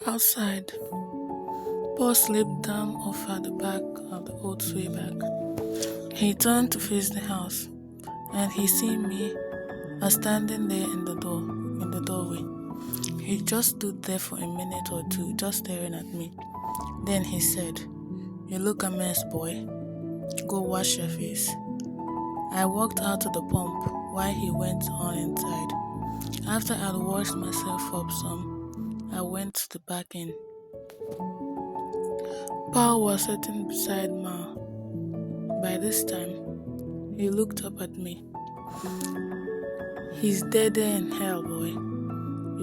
Outside, Paul slipped down off at the back of the old swayback. He turned to face the house, and he seen me standing there in the doorway. He just stood there for a minute or two, just staring at me. Then he said, "You look a mess, boy. Go wash your face." I walked out to the pump while he went on inside. After I'd washed myself up some, I went to the back end. Paul was sitting beside Ma. By this time, he looked up at me. "He's dead there in hell, boy,"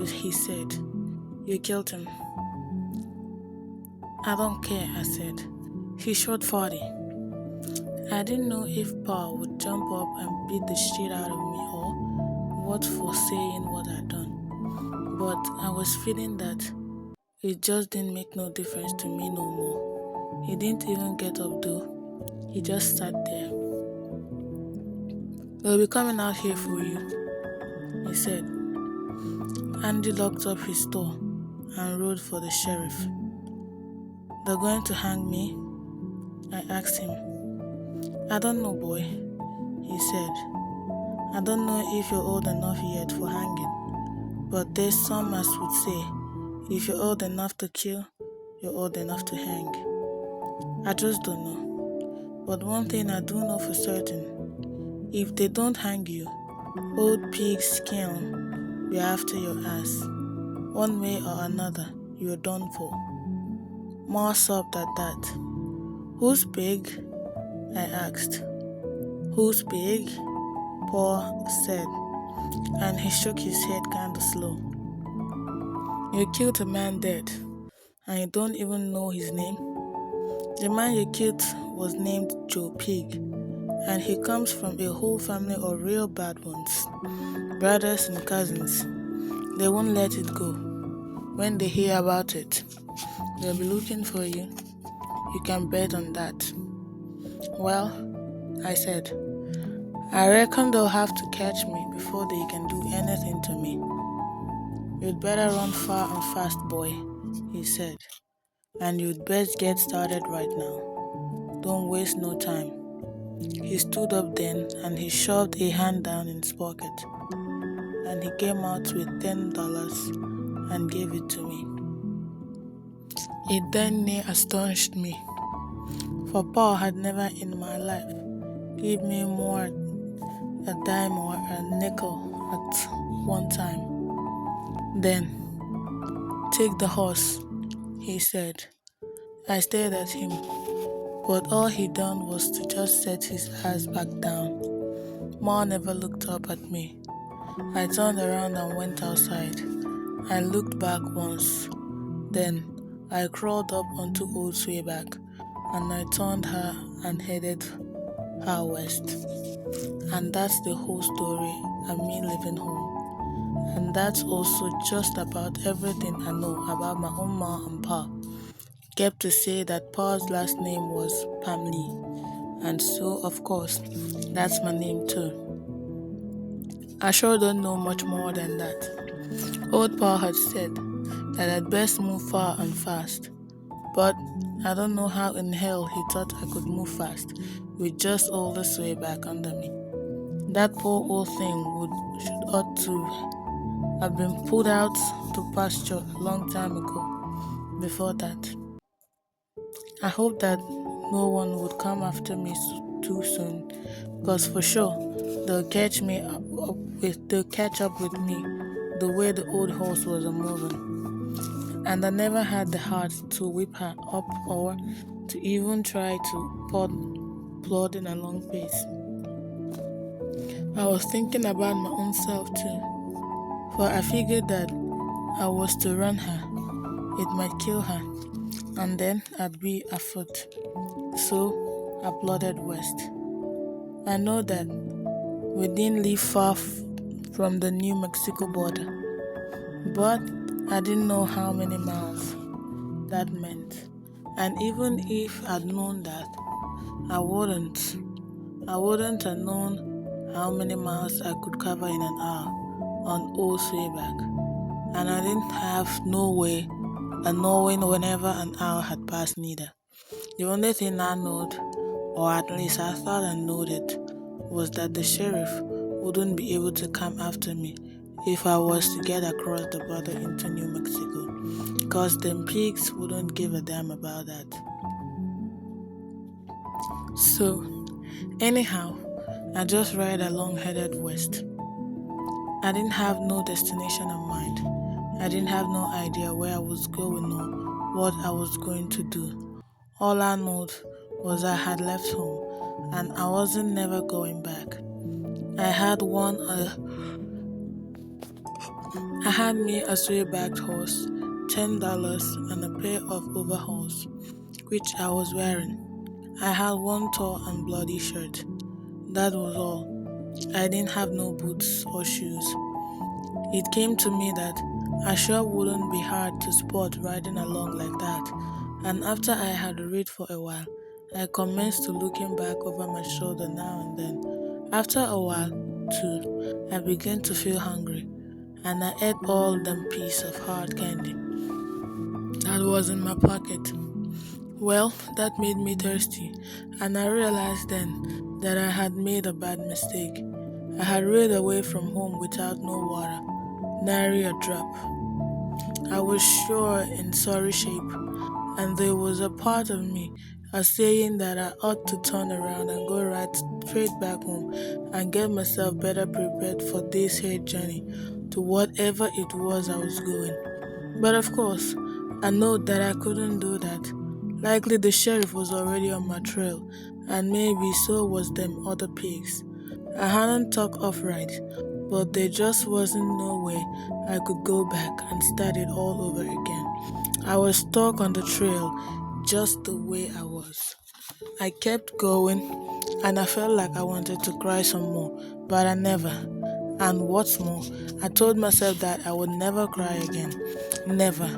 he said. "You killed him." "I don't care," I said. "He shot 40. I didn't know if Paul would jump up and beat the shit out of me or what for saying what I'd done. But I was feeling that it just didn't make no difference to me no more. He didn't even get up though. He just sat there. "They'll be coming out here for you," he said. Andy locked up his store and rode for the sheriff. "They're going to hang me?" I asked him. "I don't know, boy," he said. "I don't know if you're old enough yet for hanging, but there's some as would say, if you're old enough to kill, you're old enough to hang. I just don't know. But one thing I do know for certain, if they don't hang you, old pig skin be after your ass. One way or another, you're done for." Ma sobbed at that. "Who's pig?" I asked. "Who's pig?" Paul said, and he shook his head kinda slow. "You killed a man dead, and you don't even know his name? The man you killed was named Joe Pig, and he comes from a whole family of real bad ones, brothers and cousins. They won't let it go. When they hear about it, they'll be looking for you. You can bet on that." "Well," I said, "I reckon they'll have to catch me before they can do anything to me." "You'd better run far and fast, boy," he said, "and you'd best get started right now. Don't waste no time." He stood up then and he shoved a hand down in his pocket, and he came out with $10 and gave it to me. It then near astonished me, for Paul had never in my life given me more a dime or a nickel at one time. Then, "Take the horse," he said. I stared at him, but all he done was to just set his ass back down. Ma never looked up at me. I turned around and went outside. I looked back once. Then I crawled up onto Old Swayback and I turned her and headed her west. And that's the whole story of me leaving home. And that's also just about everything I know about my own ma and pa. Kept to say that Pa's last name was Pamlee, and so of course that's my name too. I sure don't know much more than that. Old Pa had said that I'd best move far and fast, but I don't know how in hell he thought I could move fast with just all this way back under me. That poor old thing should ought to have been pulled out to pasture a long time ago. Before that, I hope that no one would come after me too soon, because for sure they'll catch up with me the way the old horse was a moving. And I never had the heart to whip her up or to even try to plodding along pace. I was thinking about my own self too, for I figured that I was to run her, it might kill her, and then I'd be afoot. So I plodded west. I know that we didn't live far from the New Mexico border, but I didn't know how many miles that meant. And even if I'd known that, I wouldn't have known how many miles I could cover in an hour on old Swayback. And I didn't have no way and knowing whenever an hour had passed neither. The only thing I knew, or at least I thought I knew it, was that the sheriff wouldn't be able to come after me if I was to get across the border into New Mexico, because them pigs wouldn't give a damn about that. So, anyhow, I just ride along headed west. I didn't have no destination in mind. I didn't have no idea where I was going or what I was going to do. All I knew was I had left home and I wasn't never going back. I had I had me a sway-backed horse, $10, and a pair of overalls, which I was wearing. I had one tall and bloody shirt. That was all. I didn't have no boots or shoes. It came to me that I sure wouldn't be hard to spot riding along like that, and after I had read for a while, I commenced to looking back over my shoulder now and then. After a while, too, I began to feel hungry, and I ate all them piece of hard candy that was in my pocket. Well, that made me thirsty, and I realized then that I had made a bad mistake. I had rode away from home without no water, nary a drop. I was sure in sorry shape, and there was a part of me a saying that I ought to turn around and go right straight back home and get myself better prepared for this here journey to whatever it was I was going. But of course, I know that I couldn't do that. Likely the sheriff was already on my trail, and maybe so was them other pigs. I hadn't talked off right, but there just wasn't no way I could go back and start it all over again. I was stuck on the trail just the way I was. I kept going, and I felt like I wanted to cry some more, but I never. And what's more, I told myself that I would never cry again. Never.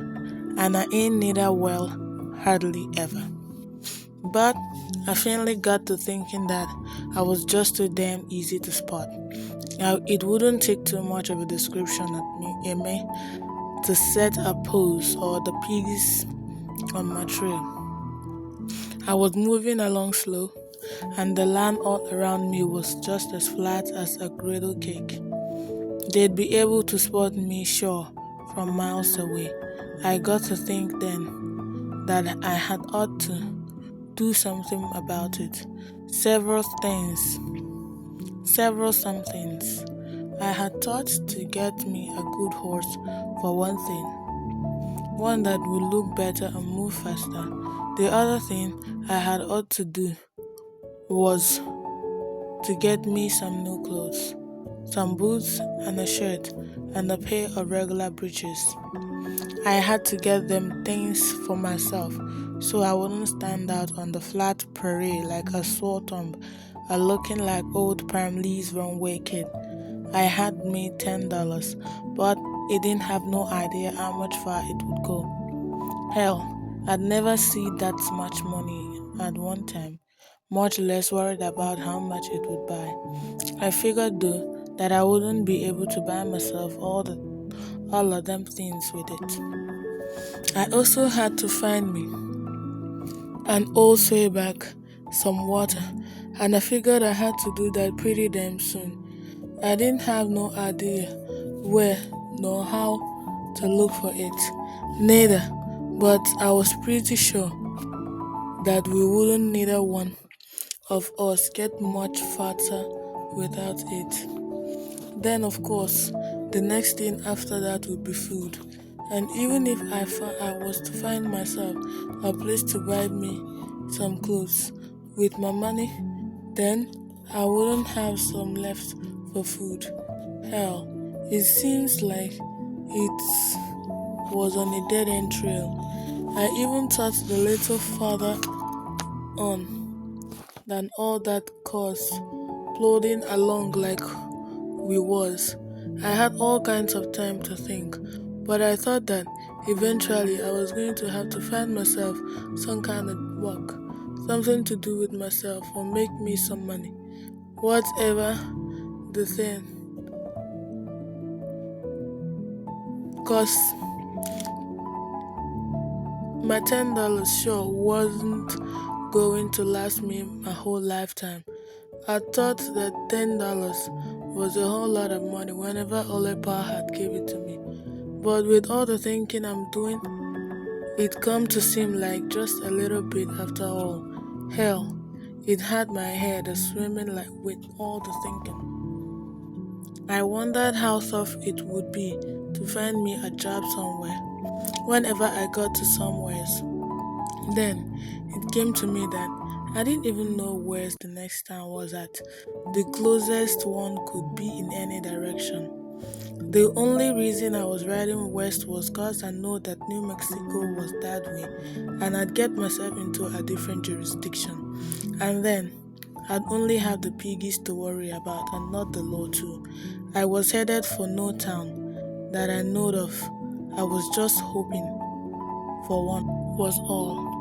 And I ain't neither well, hardly ever. But I finally got to thinking that I was just too damn easy to spot. Now, it wouldn't take too much of a description at me to set a pose or the pigs on my trail. I was moving along slow, and the land all around me was just as flat as a griddle cake. They'd be able to spot me sure from miles away. I got to think then that I had ought to do something about it. Several somethings. I had thought to get me a good horse for one thing, one that would look better and move faster. The other thing I had ought to do was to get me some new clothes, some boots and a shirt and a pair of regular breeches. I had to get them things for myself so I wouldn't stand out on the flat prairie like a sore thumb or looking like old Pamela's runway kid. I had made $10, but it didn't have no idea how much far it would go. Hell, I'd never seen that much money at one time, much less worried about how much it would buy. I figured though that I wouldn't be able to buy myself all of them things with it. I also had to find me an old swayback, some water, and I figured I had to do that pretty damn soon. I didn't have no idea where nor how to look for it, neither, but I was pretty sure that we wouldn't neither one of us get much fatter without it. Then, of course, the next thing after that would be food. And even if I was to find myself a place to buy me some clothes with my money, then I wouldn't have some left for food. Hell, it seems like it was on a dead end trail. I even thought the little farther on than all that course, plodding along like we was. I had all kinds of time to think, but I thought that eventually I was going to have to find myself some kind of work, something to do with myself or make me some money, whatever the thing. Cause My $10 sure wasn't going to last me my whole lifetime. I thought that $10 was a whole lot of money whenever Olepa had gave it to me. But with all the thinking I'm doing, it come to seem like just a little bit after all. Hell, it had my head swimming like with all the thinking. I wondered how tough it would be to find me a job somewhere. Whenever I got to somewheres, then it came to me that I didn't even know where the next town was at. The closest one could be in any direction. The only reason I was riding west was cause I know that New Mexico was that way and I'd get myself into a different jurisdiction. And then I'd only have the piggies to worry about and not the law too. I was headed for no town that I knowed of. I was just hoping for one was all.